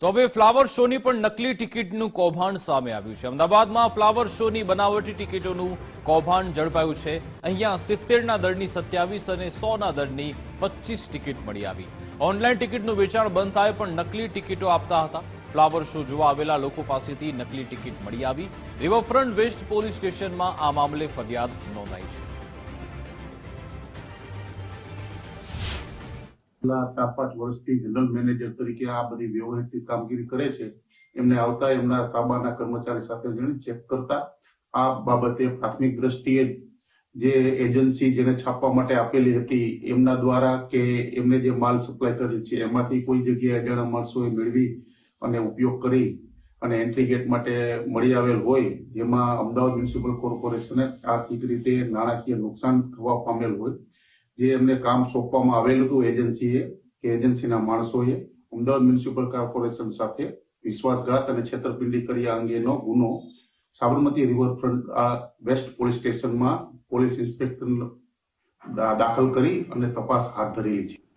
તો હવે ફ્લાવર શોની પણ નકલી ટિકિટનું કૌભાંડ સામે આવ્યું છે। અમદાવાદમાં ફ્લાવર શોની બનાવટી ટિકિટોનું કૌભાંડ ઝડપાયું છે। અહીંયા 70ના દરની 27 અને 100ના દરની 25 ટિકિટ મળી આવી। ઓનલાઈન ટિકિટનું વેચાણ બંધ થાય પણ નકલી ટિકિટો આપતા હતા। ફ્લાવર શો જોવા આવેલા લોકો પાસેથી નકલી ટિકિટ મળી આવી। રિવરફ્રન્ટ વેસ્ટ પોલીસ સ્ટેશનમાં આ મામલે ફરિયાદ નોંધાઈ છે। 4-5 વર્ષથી જનરલ મેનેજર તરીકે આ બધી વ્યવહારિક કામગીરી કરે છે। એમને આવતા એમના તાબાના કર્મચારી સાથે જઈને ચેક કરતા આ બાબતે પ્રાથમિક દ્રષ્ટિએ જે એજન્સી જેને છાપવા માટે આપેલી હતી એમના દ્વારા કે એમને જે માલ સપ્લાય કરેલ છે એમાંથી કોઈ જગ્યાએ અજાણ્યા માણસોએ મેળવી અને ઉપયોગ કરી અને એન્ટ્રી ગેટ માટે મળી આવેલ હોય, જેમાં અમદાવાદ મ્યુનિસિપલ કોર્પોરેશને આર્થિક રીતે નાણાકીય નુકસાન થવા પામેલ હોય, જે એમને કામ સોંપવામાં આવેલું હતું એજન્સીએ કે એજન્સીના માણસોએ અમદાવાદ મ્યુનિસિપલ કોર્પોરેશન સાથે વિશ્વાસઘાત અને છેતરપિંડી કર્યા અંગેનો ગુનો સાબરમતી રિવરફ્રન્ટ વેસ્ટ પોલીસ સ્ટેશનમાં પોલીસ ઇન્સ્પેક્ટર દાખલ કરી અને તપાસ હાથ ધરેલી છે।